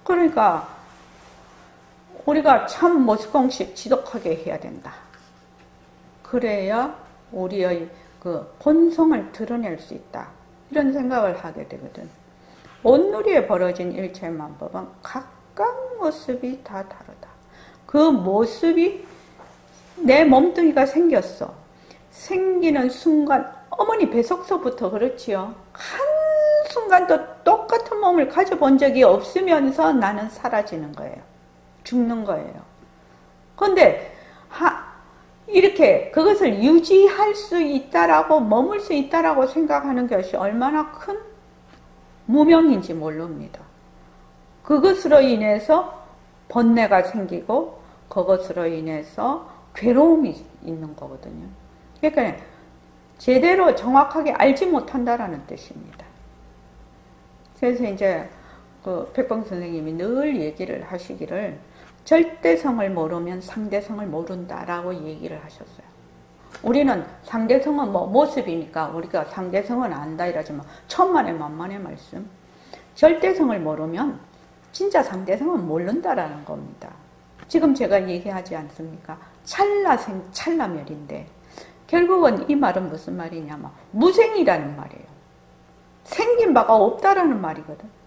그러니까 우리가 참 모습공식 지독하게 해야 된다. 그래야 우리의 그 본성을 드러낼 수 있다. 이런 생각을 하게 되거든. 온누리에 벌어진 일체만법은 각각 모습이 다 다르다. 그 모습이 내 몸뚱이가 생겼어. 생기는 순간 어머니 뱃속서부터 그렇지요. 한순간도 똑같은 몸을 가져본 적이 없으면서 나는 사라지는 거예요. 죽는 거예요. 그런데 이렇게 그것을 유지할 수 있다라고 머물 수 있다라고 생각하는 것이 얼마나 큰 무명인지 모릅니다. 그것으로 인해서 번뇌가 생기고 그것으로 인해서 괴로움이 있는 거거든요. 그러니까 제대로 정확하게 알지 못한다라는 뜻입니다. 그래서 이제 그 백봉 선생님이 늘 얘기를 하시기를 절대성을 모르면 상대성을 모른다라고 얘기를 하셨어요. 우리는 상대성은 뭐 모습이니까 우리가 상대성은 안다 이러지만 천만의 만만의 말씀. 절대성을 모르면 진짜 상대성은 모른다라는 겁니다. 지금 제가 얘기하지 않습니까? 찰나생 찰나멸인데 결국은 이 말은 무슨 말이냐면 무생이라는 말이에요. 생긴 바가 없다라는 말이거든.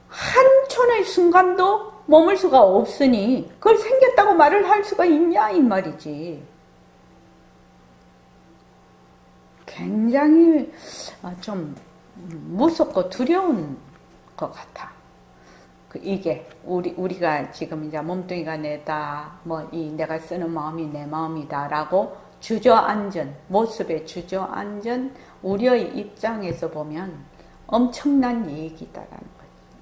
한 촌의 순간도 머물 수가 없으니 그걸 생겼다고 말을 할 수가 있냐 이 말이지. 굉장히 좀 무섭고 두려운 것 같아. 이게 우리가 지금 이제 몸뚱이가 내다, 뭐 이 내가 쓰는 마음이 내 마음이다라고 주저앉은 모습에 주저앉은 우리의 입장에서 보면 엄청난 얘기다라는 거지.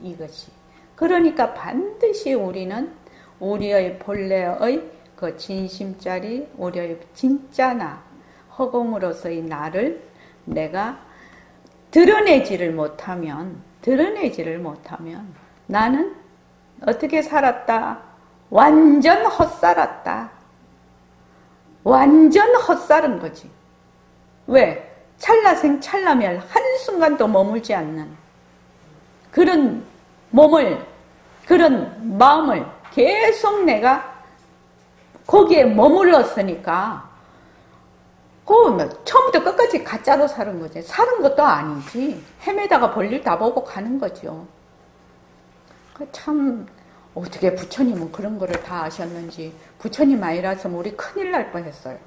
이것이. 그러니까 반드시 우리는 우리의 본래의 그 진심짜리 우리의 진짜 나, 허공으로서의 나를 내가 드러내지를 못하면 나는 어떻게 살았다? 완전 헛살았다. 완전 헛살은 거지. 왜? 찰나생 찰나멸 한순간도 머물지 않는 그런 몸을, 그런 마음을 계속 내가 거기에 머물렀으니까 처음부터 끝까지 가짜로 사는 거지. 사는 것도 아니지. 헤매다가 볼일 다 보고 가는 거죠. 참 어떻게 부처님은 그런 거를 다 아셨는지. 부처님 아니라서 우리 큰일 날 뻔했어요.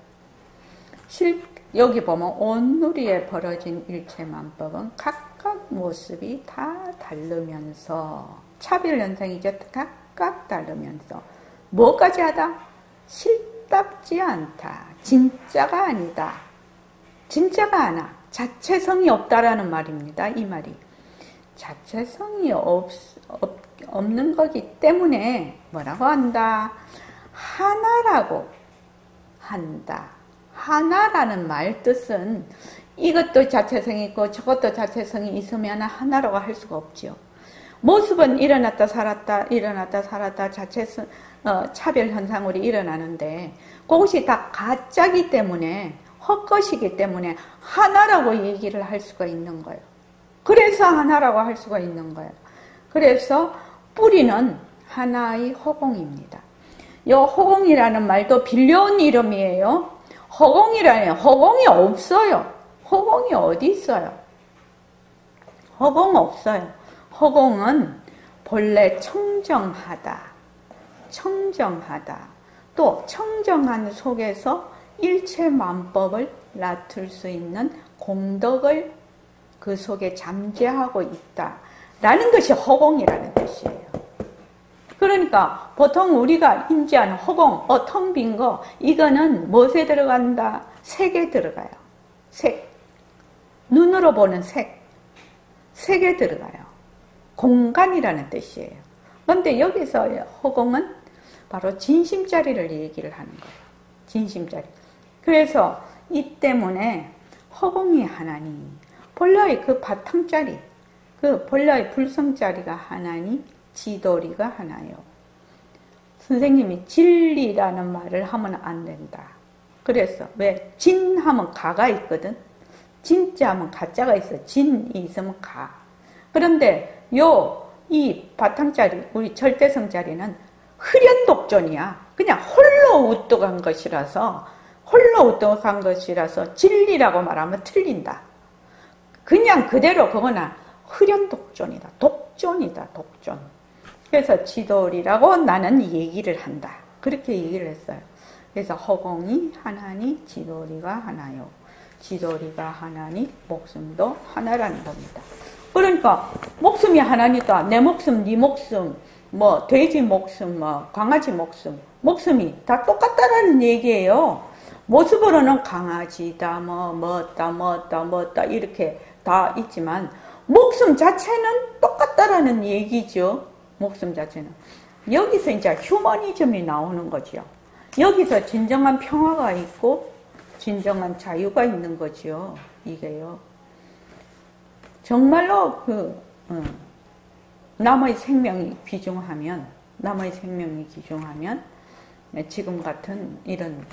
여기 보면 온누리에 벌어진 일체만법은 각각 모습이 다 다르면서 차별현상이죠. 각각 다르면서 뭐까지 하다? 실답지 않다. 진짜가 아니다. 진짜가 아나. 자체성이 없다라는 말입니다. 이 말이. 자체성이 없는 거기 때문에 뭐라고 한다? 하나라고 한다. 하나라는 말 뜻은 이것도 자체성이 있고 저것도 자체성이 있으면 하나라고 할 수가 없죠. 모습은 일어났다 살았다 자체성, 차별현상으로 일어나는데 그것이 다 가짜기 때문에 헛것이기 때문에 하나라고 얘기를 할 수가 있는 거예요. 그래서 하나라고 할 수가 있는 거예요. 그래서 뿌리는 하나의 허공입니다. 이 허공이라는 말도 빌려온 이름이에요. 허공이 없어요. 허공이 어디 있어요? 허공 없어요. 허공은 본래 청정하다. 또 청정한 속에서 일체만법을 나툴 수 있는 공덕을 그 속에 잠재하고 있다. 라는 것이 허공이라는 뜻이에요. 그러니까 보통 우리가 인지하는 허공, 텅 빈 거, 이거는 무엇에 들어간다? 색에 들어가요. 색. 눈으로 보는 색에 들어가요. 공간이라는 뜻이에요. 그런데 여기서 허공은 바로 진심자리를 얘기를 하는 거예요. 진심자리. 그래서 이 때문에 허공이 하나니, 본래의 그 바탕자리, 그 본래의 불성자리가 하나니, 지도리가 하나요. 선생님이 진리라는 말을 하면 안 된다. 그래서 왜? 진하면 가가 있거든. 진짜 하면 가짜가 있어. 진이 있으면 가. 그런데 이 바탕자리, 우리 절대성자리는 흐련독존이야. 그냥 홀로 우뚝한 것이라서 진리라고 말하면 틀린다. 그냥 그대로 그거나 흐련독존이다. 독존. 그래서 지도리라고 나는 얘기를 한다. 그렇게 얘기를 했어요. 그래서 허공이 하나니 지도리가 하나요. 지도리가 하나니 목숨도 하나라는 겁니다. 그러니까 목숨이 하나니까 내 목숨, 네 목숨, 뭐 돼지 목숨, 뭐 강아지 목숨이 다 똑같다라는 얘기예요. 모습으로는 강아지다, 뭐다 이렇게 다 있지만 목숨 자체는 똑같다라는 얘기죠. 목숨 자체는. 여기서 이제 휴머니즘이 나오는 거죠. 여기서 진정한 평화가 있고 진정한 자유가 있는 거죠. 이게요. 정말로 남의 생명이 귀중하면 지금 같은 이런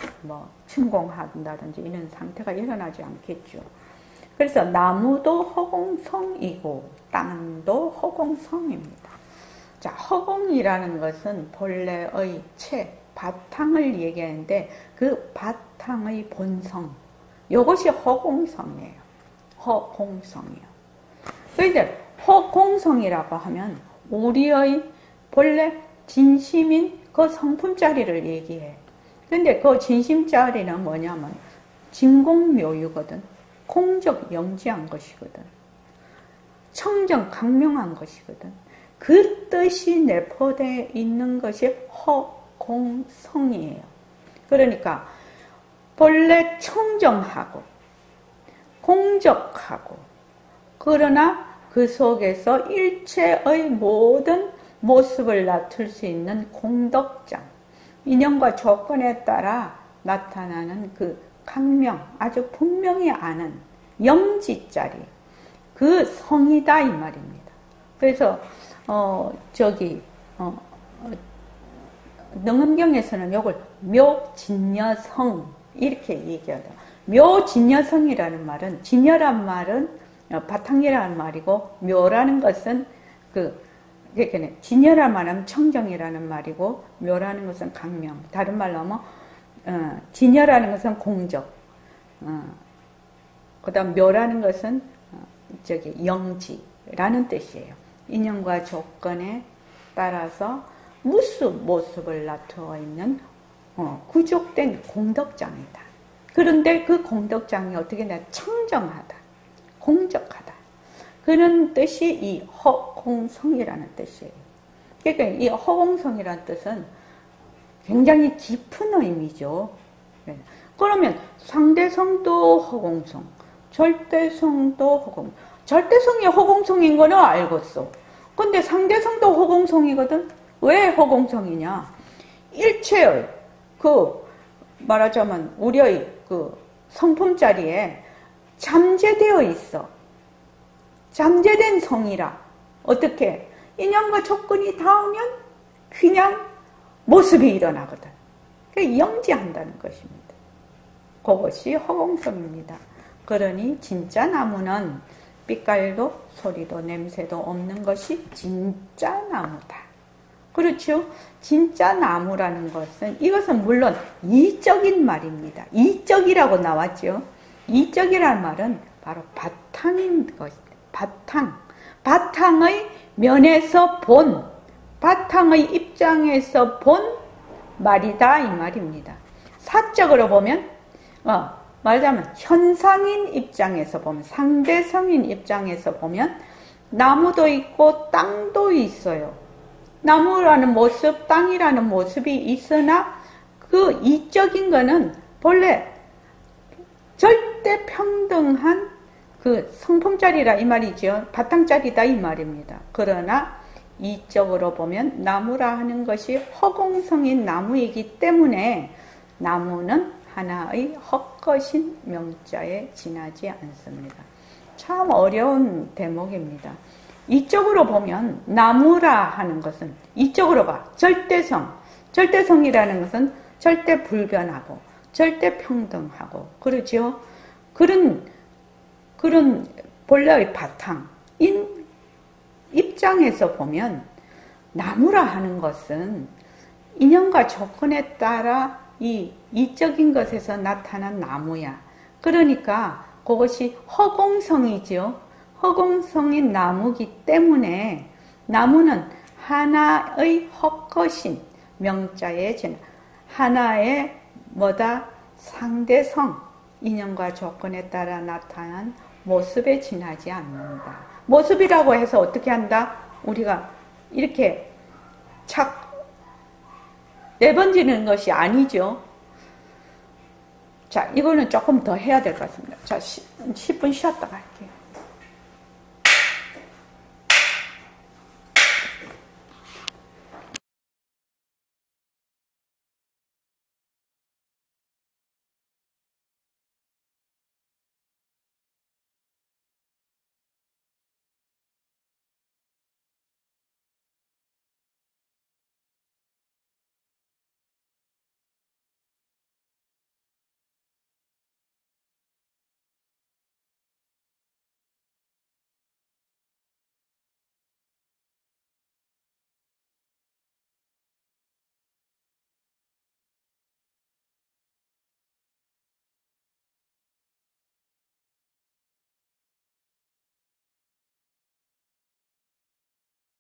침공한다든지 이런 상태가 일어나지 않겠죠. 그래서 나무도 허공성이고 땅도 허공성입니다. 자, 허공이라는 것은 본래의 바탕을 얘기하는데 그 바탕의 본성, 이것이 허공성이에요. 허공성이요. 그런데 허공성이라고 하면 우리의 본래 진심인 그 성품자리를 얘기해. 그런데 그 진심자리는 뭐냐면 진공묘유거든. 공적 영지한 것이거든. 청정 강명한 것이거든. 그 뜻이 내포되어 있는 것이 허공성이에요. 그러니까 본래 청정하고 공적하고 그러나 그 속에서 일체의 모든 모습을 나툴 수 있는 공덕장, 인연과 조건에 따라 나타나는 그 강명, 아주 분명히 아는 영지짜리 그 성이다 이 말입니다. 그래서 능엄경에서는 이걸 묘진여성 이렇게 얘기하다. 묘진여성이라는 말은, 진여란 말은 바탕이라는 말이고, 묘라는 것은 그러니까 진여란 말은 청정이라는 말이고, 묘라는 것은 강명. 다른 말로 하면 진여라는 것은 공적, 그다음 묘라는 것은 영지라는 뜻이에요. 인연과 조건에 따라서 무슨 모습을 나타내어 있는 구족된 공덕장이다. 그런데 그 공덕장이 어떻게 되냐? 청정하다, 공적하다. 그런 뜻이 이 허공성이라는 뜻이에요. 그러니까 이 허공성이라는 뜻은 굉장히 깊은 의미죠. 그러면 상대성도 허공성, 절대성도 허공성. 절대성이 허공성인 거는 알겠어. 근데 상대성도 허공성이거든. 왜 허공성이냐? 일체의 말하자면 우리의 성품 자리에 잠재되어 있어. 잠재된 성이라. 어떻게? 인연과 조건이 닿으면 그냥 모습이 일어나거든. 그러니까 영지한다는 것입니다. 그것이 허공성입니다. 그러니 진짜 나무는 빛깔도 소리도 냄새도 없는 것이 진짜 나무다. 그렇죠? 진짜 나무라는 것은, 이것은 물론 이적인 말입니다. 이적이라고 나왔죠. 이적이라는 말은 바로 바탕인 것입니다. 바탕의 면에서 본, 바탕의 입장에서 본 말이다 이 말입니다. 사적으로 보면 말하자면 현상인 입장에서 보면, 상대성인 입장에서 보면 나무도 있고 땅도 있어요. 나무라는 모습, 땅이라는 모습이 있으나 그 이적인 거는 본래 절대 평등한 그 성품짜리라 이 말이죠. 바탕짜리다 이 말입니다. 그러나 이적으로 보면 나무라 하는 것이 허공성인 나무이기 때문에 나무는 하나의 헛것인 명자에 지나지 않습니다. 참 어려운 대목입니다. 이쪽으로 보면 나무라 하는 것은, 이쪽으로 봐, 절대성. 절대성이라는 것은 절대 불변하고 절대 평등하고 그러죠. 그런 본래의 바탕인 입장에서 보면 나무라 하는 것은 인연과 조건에 따라 이 이적인 것에서 나타난 나무야. 그러니까 그것이 허공성이죠. 허공성인 나무기 때문에 나무는 하나의 헛것인 명자에 지나, 하나의 상대성, 인연과 조건에 따라 나타난 모습에 지나지 않는다. 모습이라고 해서 어떻게 한다? 우리가 이렇게 내번지는 것이 아니죠. 자, 이거는 조금 더 해야 될 것 같습니다. 자, 10분 쉬었다 갈게요.